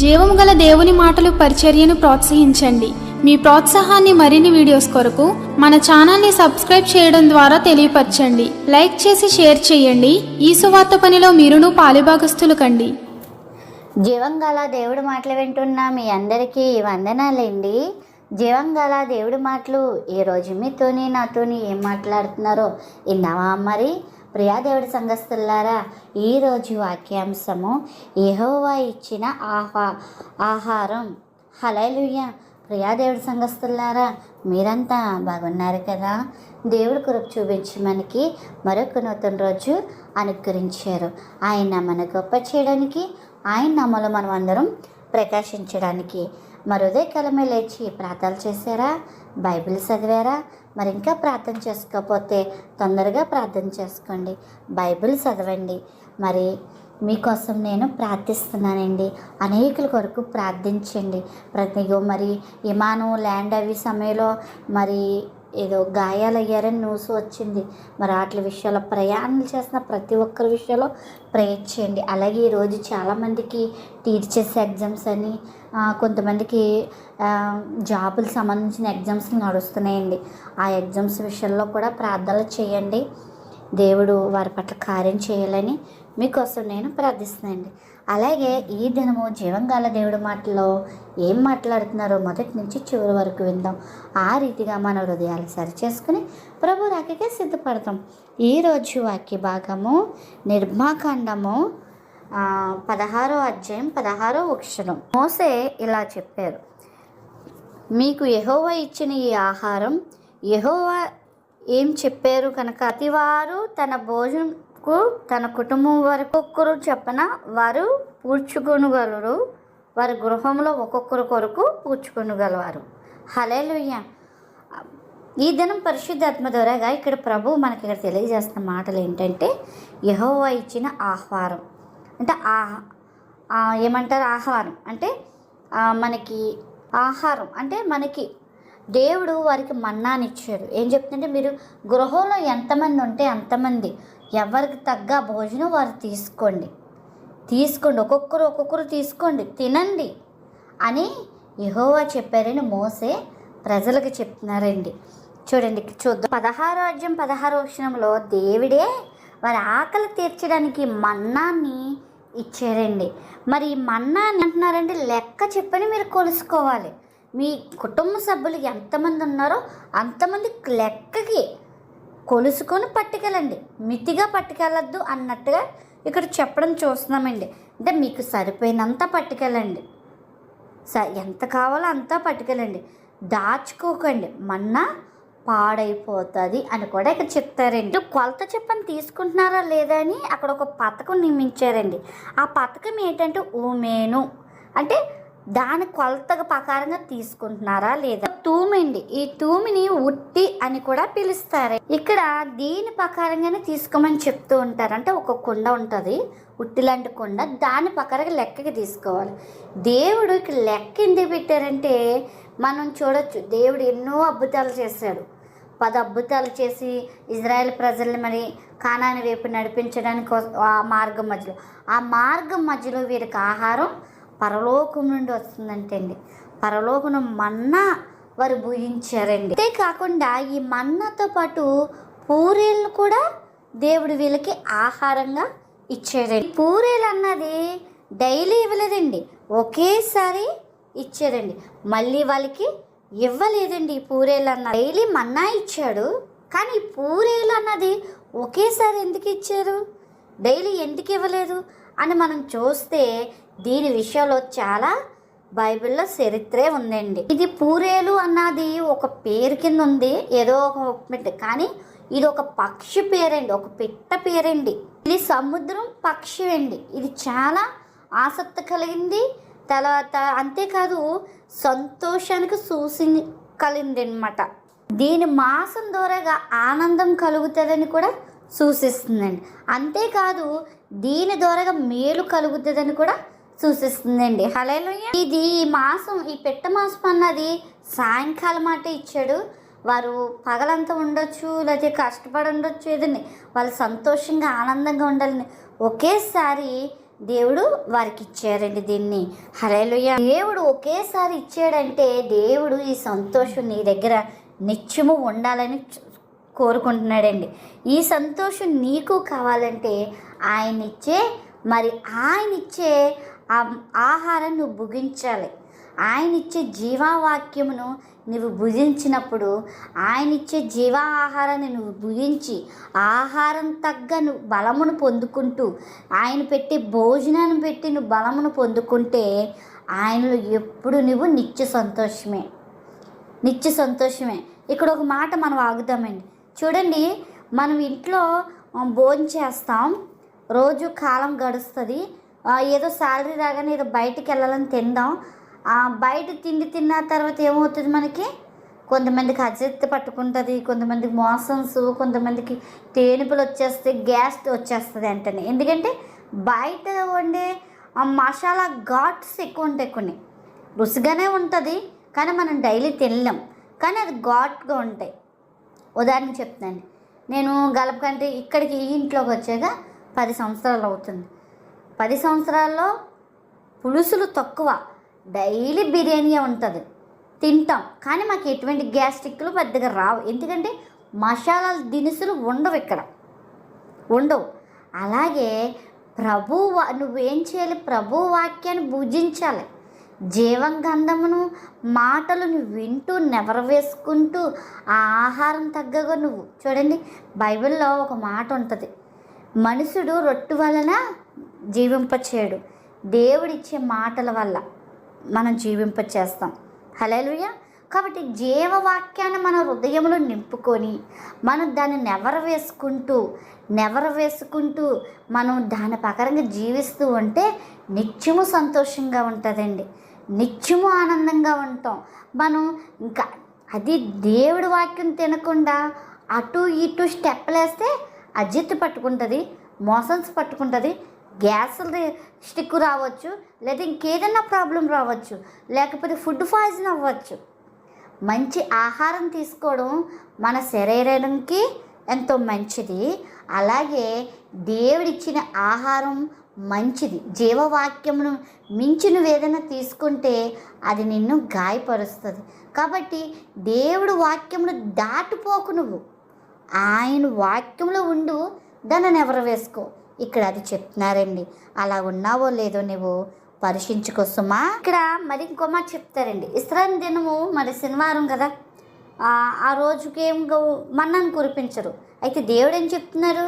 జీవము గల దేవుని మాటలు పరిచర్యను ప్రోత్సహించండి. మీ ప్రోత్సాహాన్ని మరిన్ని వీడియోస్ కొరకు మన ఛానల్ని సబ్స్క్రైబ్ చేయడం ద్వారా తెలియపరచండి. లైక్ చేసి షేర్ చేయండి. ఈ సువార్త పనిలో మీరును పాలుభాగస్తులు కండి. జీవంగల దేవుడి మాటలు వింటున్న మీ అందరికీ వందనాలండి. జీవంగల దేవుడి మాటలు ఈరోజు మీతోని నాతోని ఏం మాట్లాడుతున్నారో విన్నావా? మరి ప్రియా దేవుడి సంఘస్థులారా, ఈరోజు వాక్యాంశము యెహోవా ఇచ్చిన ఆహారం. హల్లెలూయా. ప్రియా దేవుడి సంఘస్థులారా, మీరంతా బాగున్నారు కదా? దేవుడి కొరకు చూపించి మనకి మరొక నూతన రోజు అనుగ్రహించారు. ఆయన మన గొప్ప చేయడానికి, ఆయన నామములో మనం అందరం ప్రకాశించడానికి. మరి ఉదయకాలమే లేచి ప్రార్థనలు చేశారా? బైబిల్ చదివారా? మరి ఇంకా ప్రార్థన చేసుకోకపోతే తొందరగా ప్రార్థన చేసుకోండి, బైబిల్ చదవండి. మరి మీకోసం నేను ప్రార్థిస్తున్నానండి. అనేకుల కొరకు ప్రార్థించండి. మరి విమానం ల్యాండ్ అవి సమయంలో మరి ఏదో గాయాలయ్యారని న్యూస్ వచ్చింది. మరి వాటి విషయాల్లో ప్రయాణాలు చేసిన ప్రతి ఒక్కరి విషయంలో ప్రేయర్ చేయండి. అలాగే ఈరోజు చాలామందికి టీచర్స్ ఎగ్జామ్స్ అని, కొంతమందికి జాబులకు సంబంధించిన ఎగ్జామ్స్ నడుస్తున్నాయండి. ఆ ఎగ్జామ్స్ విషయంలో కూడా ప్రార్థనలు చేయండి. దేవుడు వారి పట్ల కార్యం చేయాలని మీకోసం నేను ప్రార్థిస్తున్నానండి. అలాగే ఈ దినము జీవంగాల దేవుడి మాటలో ఏం మాట్లాడుతున్నారో మొదటి నుంచి చివరి వరకు విందాం. ఆ రీతిగా మన హృదయాలు సరిచేసుకుని ప్రభు రాకకే సిద్ధపడతాం. ఈరోజు వాక్య భాగము నిర్మాకాండము 16వ అధ్యాయం 16వ వచనం. మోసే ఇలా చెప్పారు, మీకు యెహోవా ఇచ్చిన ఈ ఆహారం. యెహోవా ఏం చెప్పారు కనుక, ప్రతివారు తన భోజనంకు తన కుటుంబం వరకు ఒక్కొక్కరు చెప్పన వారు పూడ్చుకొనగలరు. వారి గృహంలో ఒక్కొక్కరు కొరకు పూడ్చుకొనగలవారు. హల్లెలూయా. ఈ దినం పరిశుద్ధాత్మ ద్వారాగా ఇక్కడ ప్రభు మనకి ఇక్కడ తెలియజేస్తున్న మాటలు ఏంటంటే, యెహోవా ఇచ్చిన ఆహారం అంటే ఏమంటారు? ఆహారం అంటే మనకి ఆహారం అంటే మనకి దేవుడు వారికి మన్నానిచ్చాడు. ఏం చెప్తుంటే, మీరు గృహంలో ఎంతమంది ఉంటే అంతమంది ఎవరికి తగ్గ భోజనం వారు తీసుకోండి, ఒక్కొక్కరు తీసుకోండి, తినండి అని యెహోవా చెప్పారని మోసే ప్రజలకు చెప్తున్నారండి. చూడండి, చూద్దాం. 16వ అధ్యాయం 16వ వచనంలో దేవుడే వారి ఆకలి తీర్చడానికి మన్నాన్ని ఇచ్చారండి. మరి ఈ మన్నాన్ని అంటున్నారంటే లెక్క చెప్పని మీరు కొలుసుకోవాలి. మీ కుటుంబ సభ్యులు ఎంతమంది ఉన్నారో అంతమంది లెక్కకి కొలుసుకొని పట్టుకెళ్ళండి, మితిగా పట్టుకెళ్ళద్దు అన్నట్టుగా ఇక్కడ చెప్పడం చూస్తున్నామండి. అంటే మీకు సరిపోయినంత పట్టుకెళ్ళండి, ఎంత కావాలో అంతా పట్టుకెళ్ళండి, దాచుకోకండి, మన్నా పాడైపోతుంది అని కూడా ఇక్కడ చెప్తారండి. కొలత చెప్పని తీసుకుంటున్నారా లేదా అని అక్కడ ఒక పథకం నియమించారండి. ఆ పథకం ఏంటంటే ఊమేను అంటే దాని కొలత ప్రకారంగా తీసుకుంటున్నారా లేదా. తూమండి, ఈ తూమిని ఉట్టి అని కూడా పిలుస్తారు. ఇక్కడ దీని ప్రకారంగానే తీసుకోమని చెప్తూ ఉంటారు. అంటే ఒక కుండ ఉంటుంది, ఉట్టి లాంటి కుండ, దాని ప్రకారంగా లెక్కకి తీసుకోవాలి. దేవుడు ఇక్కడ లెక్క ఎందుకు పెట్టారంటే మనం చూడొచ్చు, దేవుడు ఎన్నో అద్భుతాలు చేశాడు. 10 అద్భుతాలు చేసి ఇజ్రాయెల్ ప్రజల్ని మరి కానాని వైపు నడిపించడానికి ఆ మార్గం మధ్యలో వీరికి ఆహారం పరలోకం నుండి వస్తుందంటండి. పరలోకం మన్నా వారు భుజించారండి. అంతేకాకుండా ఈ మన్నాతో పాటు పూరీలను కూడా దేవుడు వీళ్ళకి ఆహారంగా ఇచ్చారండి. పూరీలు అన్నది డైలీ ఇవ్వలేదండి, ఒకేసారి ఇచ్చారండి. మళ్ళీ వాళ్ళకి ఇవ్వలేదండి. ఈ పూరీలు అన్న డైలీ మన్నా ఇచ్చాడు, కానీ ఈ పూరీలు అన్నది ఒకేసారి ఎందుకు ఇచ్చారు, డైలీ ఎందుకు ఇవ్వలేదు అని మనం చూస్తే దీని విషయంలో చాలా బైబిల్లో చరిత్రే ఉందండి. ఇది పూరేలు అన్నది ఒక పేరు కింద ఉంది, ఏదో ఒక, కానీ ఇది ఒక పక్షి పేరండి, ఒక పిట్ట పేరండి. ఇది సముద్రం పక్షి అండి. ఇది చాలా ఆసక్తి కలిగింది. తర్వాత అంతేకాదు సంతోషానికి కలిగింది అనమాట. దీని మాసం ద్వారాగా ఆనందం కలుగుతుందని కూడా సూచిస్తుందండి. అంతేకాదు దీని ద్వారాగా మేలు కలుగుతుందని కూడా సూచిస్తుందండి. హల్లెలూయా. ఇది ఈ మాసం, ఈ పెట్ట మాసం అన్నది సాయంకాలం మాట ఇచ్చాడు. వారు పగలంతా ఉండొచ్చు, లేకపోతే కష్టపడి ఉండొచ్చు, ఏదండి వాళ్ళు సంతోషంగా ఆనందంగా ఉండాలని ఒకేసారి దేవుడు వారికి ఇచ్చారండి దీన్ని. హల్లెలూయా. దేవుడు ఒకేసారి ఇచ్చాడంటే దేవుడు ఈ సంతోషం నీ దగ్గర నిత్యము ఉండాలని కోరుకుంటున్నాడండి. ఈ సంతోషం నీకు కావాలంటే ఆయన ఇచ్చే ఆహారం నువ్వు భుజించాలి. ఆయన ఇచ్చే జీవావాక్యమును నువ్వు భుజించినప్పుడు, ఆయన ఇచ్చే జీవాహారాన్ని నువ్వు భుజించి ఆహారం తగ్గ నువ్వు బలమును పొందుకుంటూ, ఆయన పెట్టే భోజనాన్ని పెట్టి నువ్వు బలమును పొందుకుంటే ఆయనలో ఎప్పుడు నువ్వు నిత్య సంతోషమే. ఇక్కడ ఒక మాట మనం ఆగుదామండి. చూడండి, మనం ఇంట్లో భోజనం చేస్తాం, రోజు కాలం గడుస్తుంది, ఏదో శాలరీ రాగానే ఏదో బయటికి వెళ్ళాలని తిందాం. బయట తిండి తిన్న తర్వాత ఏమవుతుంది, మనకి కొంతమందికి అజీర్తి పట్టుకుంటుంది, కొంతమందికి మోషన్స్, కొంతమందికి తేనుపులు వచ్చేస్తాయి, గ్యాస్ వచ్చేస్తుంది వెంటనే. ఎందుకంటే బయట వండే మసాలా ఘాట్స్ ఎక్కువ ఉంటాయి. కొన్ని రుచిగానే ఉంటుంది కానీ మనం డైలీ తినలేం, కానీ అది ఘాట్గా ఉంటాయి. ఉదాహరణ చెప్తాను, నేను గలపకంటే ఇక్కడికి ఈ ఇంట్లోకి వచ్చాక 10 సంవత్సరాలు అవుతుంది. 10 సంవత్సరాల్లో పులుసులు తక్కువ, డైలీ బిర్యానీ ఉంటుంది, తింటాం. కానీ మాకు ఎటువంటి గ్యాస్ట్రిక్లు పెద్దగా రావు, ఎందుకంటే మసాలా దినుసులు ఉండవు. అలాగే నువ్వేం చేయాలి, ప్రభు వాక్యాన్ని భుజించాలి. జీవగంధమును మాటలను వింటూ నెవరవేసుకుంటూ ఆ ఆహారం తగ్గగా నువ్వు చూడండి. బైబిల్లో ఒక మాట ఉంటుంది, మనుషుడు రొట్టె వలన జీవింపచేయడు, దేవుడిచ్చే మాటల వల్ల మనం జీవింపచేస్తాం. హల్లెలూయా. కాబట్టి జీవవాక్యాన్ని మన హృదయంలో నింపుకొని మనం దాన్ని నెవరవేసుకుంటూ మనం దాని ప్రకారంగా జీవిస్తూ ఉంటే నిత్యము సంతోషంగా ఉంటుందండి, నిత్యము ఆనందంగా ఉంటాం. మనం ఇంకా అది దేవుడి వాక్యం తినకుండా అటు ఇటు స్టెప్పులు వేస్తే అజీర్తి పట్టుకుంటుంది, మోషన్స్ పట్టుకుంటుంది, గ్యాస్ స్టిక్ రావచ్చు, లేదా ఇంకేదైనా ప్రాబ్లం రావచ్చు, లేకపోతే ఫుడ్ పాయిజన్ అవ్వచ్చు. మంచి ఆహారం తీసుకోవడం మన శరీరానికి ఎంతో మంచిది. అలాగే దేవుడిచ్చిన ఆహారం మంచిది. జీవవాక్యమును మించి నువ్వు ఏదైనా తీసుకుంటే అది నిన్ను గాయపరుస్తుంది. కాబట్టి దేవుడు వాక్యమును దాటిపోకు, నువ్వు ఆయన వాక్యంలో ఉండు, దాన్ని ఎవరు వేసుకో. ఇక్కడ అది చెప్తున్నారండి. అలా ఉన్నావో లేదో నువ్వు పరీక్షించుకోసమా. ఇక్కడ మరి ఇంకో మాట చెప్తారండి. ఇశ్రాయేలు దినము మరి శనివారం కదా, ఆ రోజుకి ఏం మన్నాను కురిపించరు. అయితే దేవుడు ఏం చెప్తున్నారు,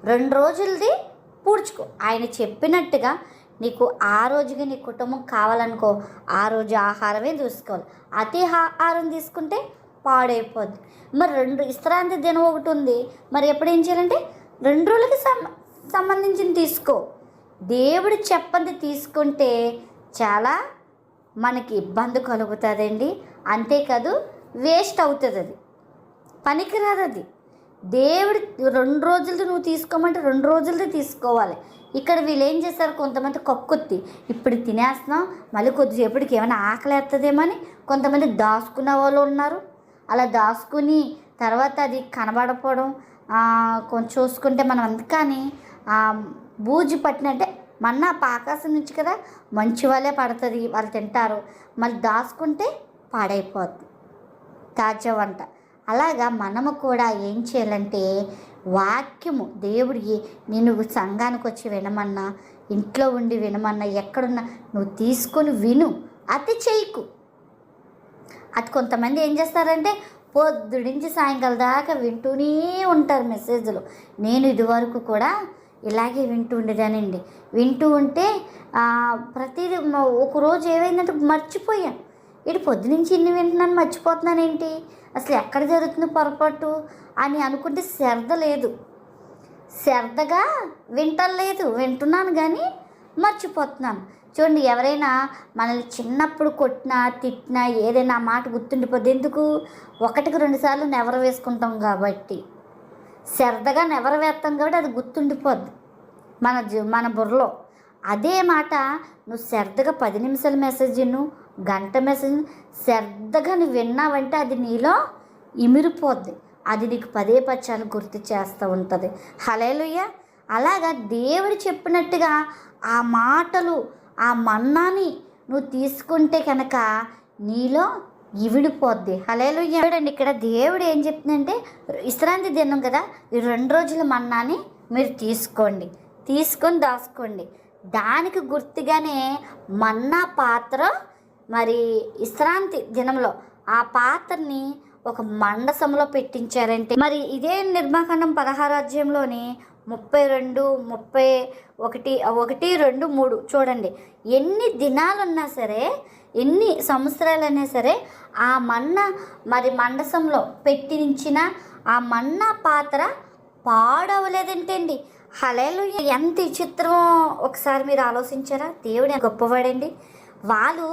2 రోజులది పూడ్చుకో. ఆయన చెప్పినట్టుగా నీకు ఆ రోజుకి నీ కుటుంబం కావాలనుకో, ఆ రోజు ఆహారమే తీసుకోవాలి. అతి ఆహారం తీసుకుంటే పాడైపోద్ది. మరి విశ్రాంతి దినం ఒకటి ఉంది, మరి ఎప్పుడు ఏం చేయాలంటే 2 రోజులకి సంబంధించింది తీసుకో. దేవుడు చెప్పంది తీసుకుంటే చాలా మనకి ఇబ్బంది కలుగుతుందండి. అంతేకాదు వేస్ట్ అవుతుంది, అది పనికిరాదు. అది దేవుడు 2 రోజులది నువ్వు తీసుకోమంటే 2 రోజులది తీసుకోవాలి. ఇక్కడ వీళ్ళు ఏం చేస్తారు, కొంతమంది కక్కుర్తి, ఇప్పుడు తినేస్తున్నాం మళ్ళీ కొద్దిసేపటికి ఏమైనా ఆకలేస్తుందేమో అని కొంతమంది దాచుకునే వాళ్ళు ఉన్నారు. అలా దాచుకుని తర్వాత అది కనబడపోవడం, కొంచెం చూసుకుంటే మనం అందుకని బూజు పట్టినంటే మన్నా ఆకాశం నుంచి కదా మంచి వాళ్ళే పడుతుంది, వాళ్ళు తింటారు, మళ్ళీ దాచుకుంటే పాడైపోద్ది తాజా వంట. అలాగా మనము కూడా ఏం చేయాలంటే వాక్యము దేవుడి నేను సంఘానికి వచ్చి వినమన్నా, ఇంట్లో ఉండి వినమన్నా, ఎక్కడున్నా నువ్వు తీసుకొని విను, అతి చేయకు. అది కొంతమంది ఏం చేస్తారంటే పొద్దుడించి సాయంకాలం దాకా వింటూనే ఉంటారు మెసేజ్లు. నేను ఇదివరకు కూడా ఇలాగే వింటూ ఉండేదానండి. వింటూ ఉంటే ప్రతిదీ ఒకరోజు ఏమైందంటే మర్చిపోయాను, ఇటు పొద్దునుంచి ఇన్ని వింటున్నాను మర్చిపోతున్నాను ఏంటి, అసలు ఎక్కడ జరుగుతుంది పొరపాటు అని అనుకుంటే శ్రద్ధగా వింటున్నాను కానీ మర్చిపోతున్నాను. చూడండి, ఎవరైనా మనల్ని చిన్నప్పుడు కొట్టినా తిట్టినా ఏదైనా మాట గుర్తుండిపోద్ది. ఎందుకు? 1కి 2 సార్లు నెవర వేసుకుంటాం కాబట్టి, శ్రద్ధగా నెవర వేస్తాం కాబట్టి అది గుర్తుండిపోద్ది మన బుర్రలో. అదే మాట నువ్వు శ్రద్ధగా 10 నిమిషాల మెసేజ్, గంట మెసేజ్ శ్రద్ధగా నువ్వు విన్నావంటే అది నీలో ఇమిరిపోద్ది, అది నీకు 10 పచ్చాలు గుర్తు చేస్తూ ఉంటుంది. హల్లెలూయా. అలాగా దేవుడు చెప్పినట్టుగా ఆ మాటలు, ఆ మన్నాని నువ్వు తీసుకుంటే కనుక నీలో ఇవిడిపోద్ది. హల్లెలూయా. చూడండి ఇక్కడ దేవుడు ఏం చెప్తుందంటే, విశ్రాంతి దినం కదా, ఈ 2 రోజుల మన్నాని మీరు తీసుకొని దాచుకోండి. దానికి గుర్తుగానే మన్నా పాత్ర మరి విశ్రాంతి దినంలో ఆ పాత్రని ఒక మండసంలో పెట్టించారంటే, మరి ఇదే నిర్మాకాండం 16 అధ్యాయంలోని 32, 31, 1, 2, 3 చూడండి. ఎన్ని దినాలున్నా సరే, ఎన్ని సంవత్సరాలైనా సరే ఆ మన్నా మరి మండసంలో పెట్టించిన ఆ మన్నా పాత్ర పాడవలేదంటండి. హల్లెలూయా. ఎంత విచిత్రం ఒకసారి మీరు ఆలోచించారా? దేవుడు గొప్పవాడండి. వాళ్ళు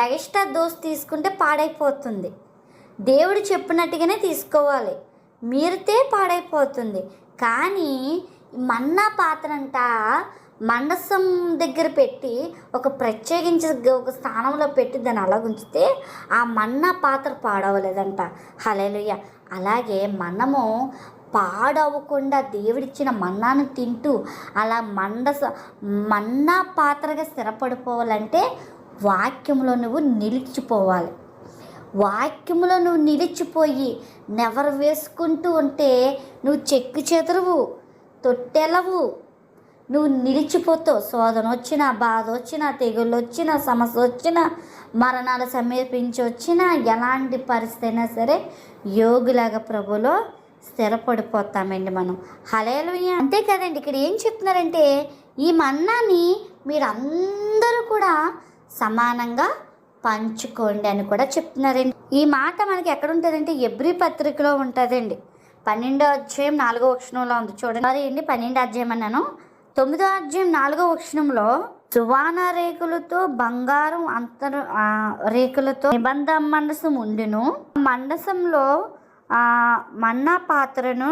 ఎక్స్ట్రా దోశ తీసుకుంటే పాడైపోతుంది. దేవుడు చెప్పినట్టుగానే తీసుకోవాలి, మీరితే పాడైపోతుంది. కానీ మన్నా పాత్ర అంట మండసం దగ్గర పెట్టి ఒక ప్రత్యేకించి ఒక స్థానంలో పెట్టి దాన్ని అలా ఉంచితే ఆ మన్నా పాత్ర పాడవలేదంట. హల్లెలూయా. అలాగే మనము పాడవకుండా దేవుడిచ్చిన మన్నాను తింటూ అలా మన్నా పాత్రగా స్థిరపడిపోవాలంటే వాక్యంలో నువ్వు నిలిచిపోవాలి. వాక్యంలో నువ్వు నిలిచిపోయి నెవరు వేసుకుంటూ ఉంటే నువ్వు చెక్కు చెదరవు, తొట్టెలవు, నువ్వు నిలిచిపోతావు. శోధన వచ్చినా, బాధ వచ్చినా, తెగుళ్ళు వచ్చినా, సమస్య వచ్చినా, మరణాలు సమీపించి వచ్చినా, ఎలాంటి పరిస్థితి అయినా సరే యోగులాగా ప్రభులో స్థిరపడిపోతామండి మనం. హల్లెలూయా. అంతే కదండి. ఇక్కడ ఏం చెప్తున్నారంటే, ఈ మన్నాని మీరు అందరూ కూడా సమానంగా పంచుకోండి అని కూడా చెప్తున్నారండి. ఈ మాట మనకి ఎక్కడ ఉంటుందంటే ఎబ్రీ పత్రికలో ఉంటుందండి. 12వ అధ్యాయం 4వ వచనంలో ఉంది చూడండి. మరి 12వ అధ్యాయం అన్నాను. 9వ అధ్యాయం 4వ వచనంలో సువాన రేకులతో బంగారం రేకులతో నిబంధన మండసం ఉండును. మండసంలో మన్నా పాత్రను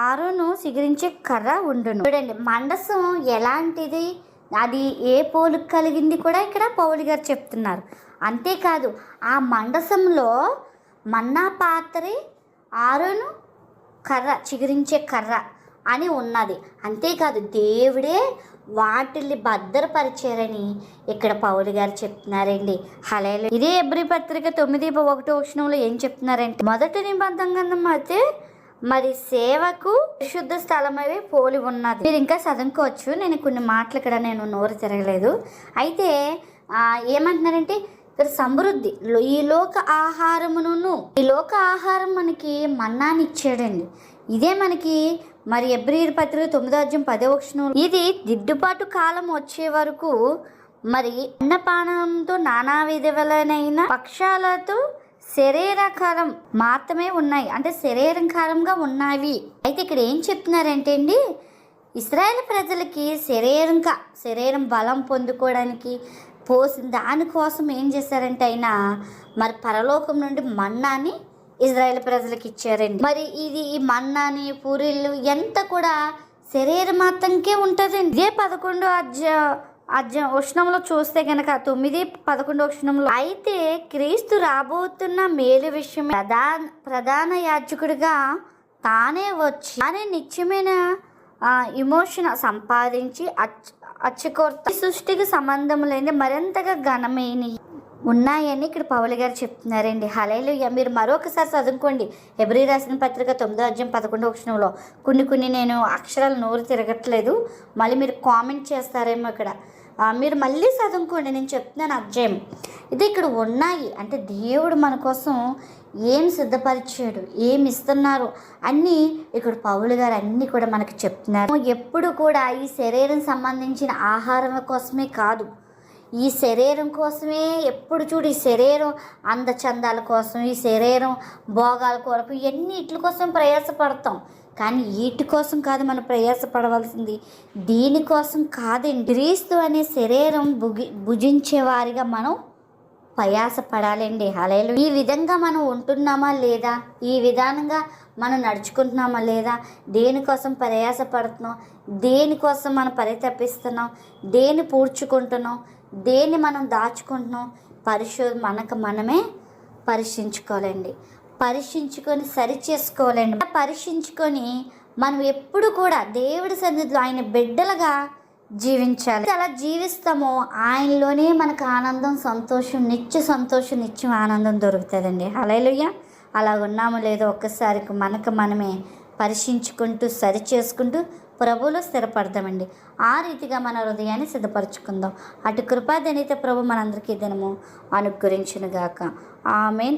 ఆరును సిగిరించే కర్ర ఉండును. చూడండి, మండసం ఎలాంటిది, అది ఏ పోలుకు కలిగింది కూడా ఇక్కడ పౌలు గారు చెప్తున్నారు. అంతేకాదు ఆ మండసంలో మన్నా పాత్ర, ఆరును కర్ర, చిగురించే కర్ర అని ఉన్నది. అంతేకాదు దేవుడే వాటిని భద్రపరిచారని ఇక్కడ పౌలు గారు చెప్తున్నారండి. హల్లెలూయా. ఇదే ఎబ్రీ పత్రిక 9:1 వచనంలో ఏం చెప్తున్నారంటే, మొదటి నిబంధన గ్రంథం అయితే మరి సేవకు పరిశుద్ధ స్థలం అవి పోలి ఉన్నది. మీరు ఇంకా చదువుకోవచ్చు, నేను కొన్ని మాటలు ఇక్కడ నేను నోరు తిరగలేదు. అయితే ఏమంటున్నారంటే ఇక్కడ సమృద్ధి, ఈ లోక ఆహారమును, ఈ లోక ఆహారం మనకి మన్నాని ఇచ్చాడండి. ఇదే మనకి మరి ఎబ్రీ పత్రిక 9వ అధ్యాయం 10వ వచనం, ఇది దిద్దుబాటు కాలం వచ్చే వరకు మరి అన్నపానంతో నానా విధములైన పక్షాలతో శరీరకాలం మాత్రమే ఉన్నాయి, అంటే శరీరకాలంగా ఉన్నాయి. అయితే ఇక్కడ ఏం చెప్తున్నారంటే అండి, ఇశ్రాయేల్ ప్రజలకి శరీరం బలం పొందుకోవడానికి పోసిన దానికోసం ఏం చేశారంటే ఆయన మరి పరలోకం నుండి మన్నాని ఇశ్రాయేల్ ప్రజలకు ఇచ్చారండి. మరి ఈ మన్నాని పూరీలు ఎంత కూడా శరీరం మాత్రంకే ఉంటుందండి. ఇదే 11వ వచనంలో చూస్తే కనుక 9-11 వచనంలో, అయితే క్రీస్తు రాబోతున్న మేలు విషయం ప్రధాన యాజకుడిగా తానే వచ్చి నిత్యమైన ఇమోషన్ సంపాదించి అచ్చుకొర్త సృష్టికి సంబంధం లేని మరింతగా ఘనమైన ఉన్నాయని ఇక్కడ పౌలు గారు చెప్తున్నారండి. హల్లెలూయా. మీరు మరొకసారి చదువుకోండి ఎబ్రీ రాసిన పత్రిక 9వ అధ్యాయం 11వ వచనంలో. కొన్ని నేను అక్షరాలు నోరు తిరగట్లేదు, మళ్ళీ మీరు కామెంట్ చేస్తారేమో. ఇక్కడ మీరు మళ్ళీ చదువుకోండి, నేను చెప్తున్నాను అధ్యాయం. ఇది ఇక్కడ ఉన్నాయి అంటే దేవుడు మన కోసం ఏం సిద్ధపరిచాడు, ఏమి ఇస్తున్నారు అన్నీ ఇక్కడ పౌలు గారు అన్నీ కూడా మనకు చెప్తున్నారు. ఎప్పుడు కూడా ఈ శరీరం సంబంధించిన ఆహారం కోసమే కాదు, ఈ శరీరం కోసమే ఎప్పుడు చూడు, ఈ శరీరం అందచందాల కోసం, ఈ శరీరం భోగాల కొరకు ఇవన్నిటి కోసం ప్రయాసపడతాం. కానీ వీటి కోసం కాదు మనం ప్రయాసపడవలసింది, దీనికోసం కాదండి. క్రీస్తు అనే శరీరం భుజించే వారిగా మనం ప్రయాసపడాలండి. హల్లెలూయా. ఈ విధంగా మనం ఉంటున్నామా లేదా, ఈ విధానంగా మనం నడుచుకుంటున్నామా లేదా, దేనికోసం ప్రయాసపడుతున్నాం, దేనికోసం మనం పరితపిస్తున్నాం, దేన్ని పూడ్చుకుంటున్నాం, దేన్ని మనం దాచుకుంటున్నాం, మనమే పరీక్షించుకోవాలండి. పరీక్షించుకొని సరి చేసుకోవాలండి. పరీక్షించుకొని మనం ఎప్పుడు కూడా దేవుడి సన్నిధిలో ఆయన బిడ్డలుగా జీవించాలి. అలా జీవిస్తామో ఆయనలోనే మనకు ఆనందం, సంతోషం, నిత్యం ఆనందం దొరుకుతుందండి. హల్లెలూయా. అలా ఉన్నామో లేదో ఒక్కసారి మనకు మనమే పరీక్షించుకుంటూ సరి చేసుకుంటూ ప్రభువులో స్థిరపడదామండి. ఆ రీతిగా మన హృదయాన్ని సిద్ధపరచుకుందాం. అటు కృపాదనిత ప్రభు మనందరికీ దినము అనుగ్రహించునుగాక. ఆమేన్.